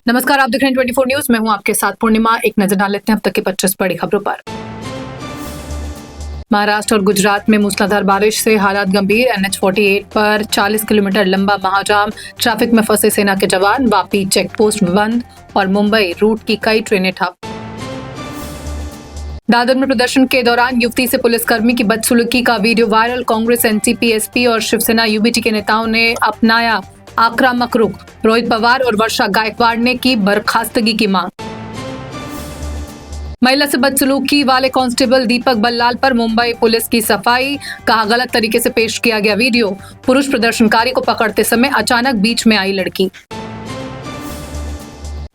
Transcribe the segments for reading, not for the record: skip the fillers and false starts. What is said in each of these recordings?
नमस्कार, आप देख रहे हैं 24 न्यूज। मैं हूं आपके साथ पूर्णिमा। एक नजर डाल लेते हैं अब तक की 25 बड़ी खबरों पर। महाराष्ट्र और गुजरात में मूसलाधार बारिश से हालात गंभीर। NH-48 पर 40 किलोमीटर लंबा महाजाम, ट्रैफिक में फंसे सेना के जवान, वापी चेक पोस्ट बंद और मुंबई रूट की कई ट्रेनें ठप। दादर में प्रदर्शन के दौरान युवती से पुलिसकर्मी की बदसलूकी का video viral. Congress, NCP, SP और शिवसेना यूबीटी के नेताओं ने अपनाया आक्रामक रुख। रोहित पवार और वर्षा गायकवाड़ ने की बर्खास्तगी की मांग। महिला से बदसलूकी वाले कांस्टेबल दीपक बल्लाल पर मुंबई पुलिस की सफाई, कहा गलत तरीके से पेश किया गया वीडियो। पुरुष प्रदर्शनकारी को पकड़ते समय अचानक बीच में आई लड़की।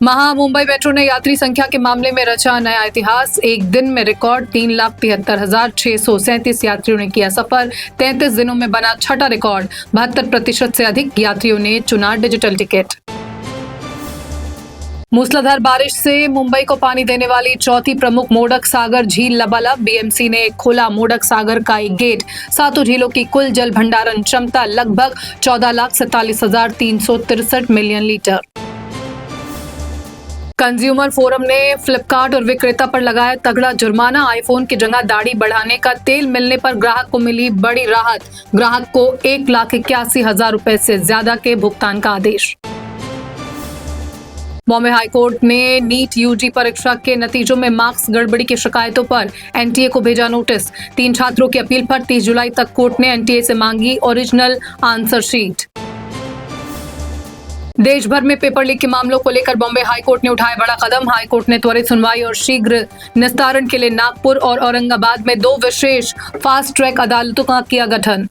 मुंबई मेट्रो ने यात्री संख्या के मामले में रचा नया इतिहास। एक दिन में रिकॉर्ड 3,73,637 यात्रियों ने किया सफर। 33 दिनों में बना छठा रिकॉर्ड। 72% से अधिक यात्रियों ने चुना डिजिटल टिकट। मूसलाधार बारिश से मुंबई को पानी देने वाली चौथी प्रमुख मोडक सागर झील लबालब। बीएमसी ने खोला मोडक सागर का एक गेट। 7 झीलों की कुल जल भंडारण क्षमता लगभग 14,47,363 मिलियन लीटर। कंज्यूमर फोरम ने फ्लिपकार्ट और विक्रेता पर लगाया तगड़ा जुर्माना। आईफोन की जगह दाढ़ी बढ़ाने का तेल मिलने पर ग्राहक को मिली बड़ी राहत। ग्राहक को 1,81,000 रुपए से ज्यादा के भुगतान का आदेश। बॉम्बे हाईकोर्ट ने नीट यूजी परीक्षा के नतीजों में मार्क्स गड़बड़ी की शिकायतों पर एनटीए को भेजा नोटिस। 3 छात्रों की अपील पर 30 जुलाई तक कोर्ट ने एनटीए से मांगी ओरिजिनल आंसर शीट। देश भर में पेपर लीक के मामलों को लेकर बॉम्बे हाईकोर्ट ने उठाया बड़ा कदम। हाईकोर्ट ने त्वरित सुनवाई और शीघ्र निस्तारण के लिए नागपुर और औरंगाबाद में 2 विशेष फास्ट ट्रैक अदालतों का किया गठन।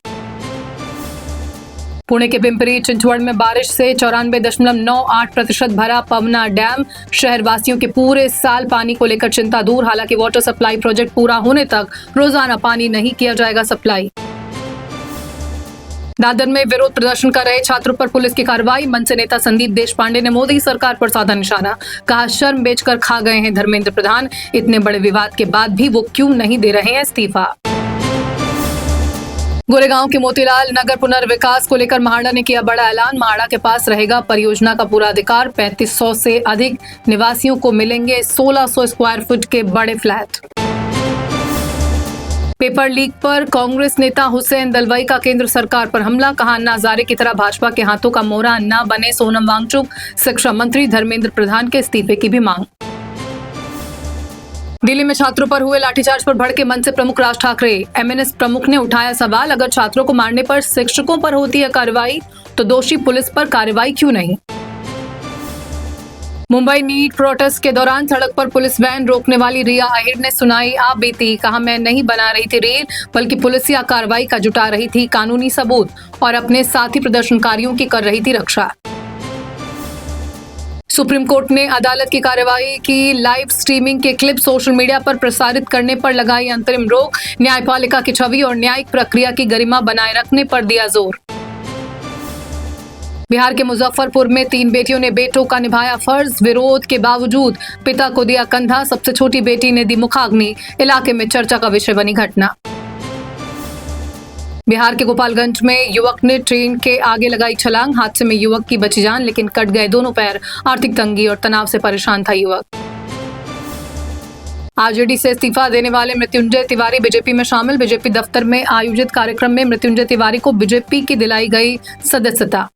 पुणे के पिंपरी चिंचवड़ में बारिश से 94.98% भरा पवना डैम। शहरवासियों के पूरे साल पानी को लेकर चिंता दूर। हालांकि वाटर सप्लाई प्रोजेक्ट पूरा होने तक रोजाना पानी नहीं किया जाएगा सप्लाई। दादर में विरोध प्रदर्शन कर रहे छात्रों पर पुलिस की कार्रवाई। मनसे नेता संदीप देशपांडे ने मोदी सरकार पर साधा निशाना। कहा, शर्म बेचकर खा गए हैं धर्मेंद्र प्रधान। इतने बड़े विवाद के बाद भी वो क्यों नहीं दे रहे हैं इस्तीफा। गोरेगांव के मोतीलाल नगर पुनर्विकास को लेकर महाड़ा ने किया बड़ा ऐलान। महाड़ा के पास रहेगा परियोजना का पूरा अधिकार। 3500 से अधिक निवासियों को मिलेंगे 1600 स्क्वायर फुट के बड़े फ्लैट। पेपर लीक पर कांग्रेस नेता हुसैन दलवाई का केंद्र सरकार पर हमला। कहा, अन्ना हजारे की तरह भाजपा के हाथों का मोहरा न बने सोनम वांगचुक। शिक्षा मंत्री धर्मेंद्र प्रधान के इस्तीफे की भी मांग। दिल्ली में छात्रों पर हुए लाठीचार्ज पर भड़के मनसे प्रमुख राज ठाकरे। एमएनएस प्रमुख ने उठाया सवाल, अगर छात्रों को मारने पर शिक्षकों पर होती है कार्रवाई तो दोषी पुलिस पर कार्रवाई क्यों नहीं। मुंबई नीट प्रोटेस्ट के दौरान सड़क पर पुलिस वैन रोकने वाली रिया अहिर ने सुनाई आप बीती। कहा, मैं नहीं बना रही थी रील, बल्कि पुलिसिया कार्रवाई का जुटा रही थी कानूनी सबूत और अपने साथी प्रदर्शनकारियों की कर रही थी रक्षा। सुप्रीम कोर्ट ने अदालत की कार्रवाई की लाइव स्ट्रीमिंग के क्लिप सोशल मीडिया पर प्रसारित करने पर लगाई अंतरिम रोक। न्यायपालिका की छवि और न्यायिक प्रक्रिया की गरिमा बनाए रखने पर दिया जोर। बिहार के मुजफ्फरपुर में 3 बेटियों ने बेटों का निभाया फर्ज। विरोध के बावजूद पिता को दिया कंधा। सबसे छोटी बेटी ने दी मुखाग्नि। इलाके में चर्चा का विषय बनी घटना। बिहार के गोपालगंज में युवक ने ट्रेन के आगे लगाई छलांग। हादसे में युवक की बची जान, लेकिन कट गए दोनों पैर। आर्थिक तंगी और तनाव से परेशान था युवक। आरजेडी से इस्तीफा देने वाले मृत्युंजय तिवारी बीजेपी में शामिल। बीजेपी दफ्तर में आयोजित कार्यक्रम में मृत्युंजय तिवारी को बीजेपी की दिलाई गई सदस्यता।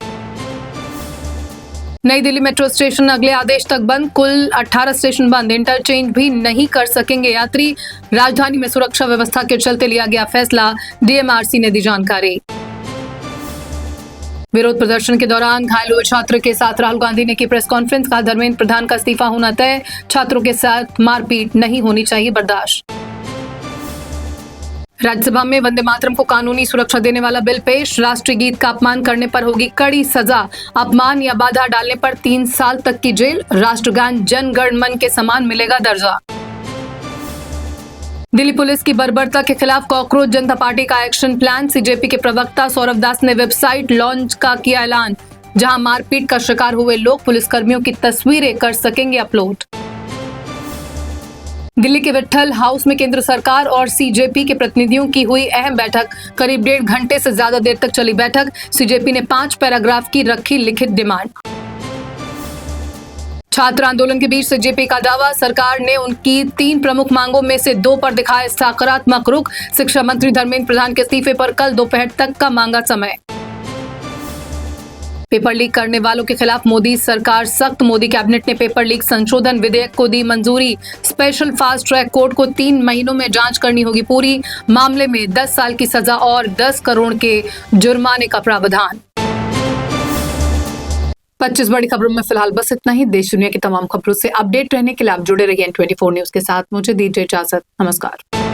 नई दिल्ली मेट्रो स्टेशन अगले आदेश तक बंद। कुल 18 स्टेशन बंद। इंटरचेंज भी नहीं कर सकेंगे यात्री। राजधानी में सुरक्षा व्यवस्था के चलते लिया गया फैसला। डीएमआरसी ने दी जानकारी। विरोध प्रदर्शन के दौरान घायल हुए छात्र के साथ राहुल गांधी ने की प्रेस कॉन्फ्रेंस। कहा, धर्मेंद्र प्रधान का इस्तीफा होना तय। छात्रों के साथ मारपीट नहीं होनी चाहिए बर्दाश्त। राज्यसभा में वंदे मातरम को कानूनी सुरक्षा देने वाला बिल पेश। राष्ट्रीय गीत का अपमान करने पर होगी कड़ी सजा। अपमान या बाधा डालने पर 3 साल तक की जेल। राष्ट्रगान जन गण मन के समान मिलेगा दर्जा। दिल्ली पुलिस की बर्बरता के खिलाफ कॉकरोच जनता पार्टी का एक्शन प्लान। सीजेपी के प्रवक्ता सौरभ दास ने वेबसाइट लॉन्च का किया ऐलान। जहां मारपीट का शिकार हुए लोग पुलिसकर्मियों की तस्वीरें कर सकेंगे अपलोड। दिल्ली के विट्ठल हाउस में केंद्र सरकार और सीजेपी के प्रतिनिधियों की हुई अहम बैठक। करीब 1.5 घंटे से ज्यादा देर तक चली बैठक। सीजेपी ने 5 पैराग्राफ की रखी लिखित डिमांड। छात्र आंदोलन के बीच से जेपी का दावा, सरकार ने उनकी 3 प्रमुख मांगों में से 2 पर दिखाया सकारात्मक रुख। शिक्षा मंत्री धर्मेंद्र प्रधान के इस्तीफे पर कल दोपहर तक का मांगा समय। पेपर लीक करने वालों के खिलाफ मोदी सरकार सख्त, मोदी कैबिनेट ने पेपर लीक संशोधन विधेयक को दी मंजूरी। स्पेशल फास्ट ट्रैक कोर्ट को 3 महीनों में जांच करनी होगी पूरी। मामले में 10 साल की सजा और 10 करोड़ के जुर्माने का प्रावधान। 25 बड़ी खबरों में फिलहाल बस इतना ही। देश दुनिया की तमाम खबरों से अपडेट रहने के लिए आप जुड़े रहिए N24 न्यूज के साथ। मुझे दीजिए इजाजत। नमस्कार।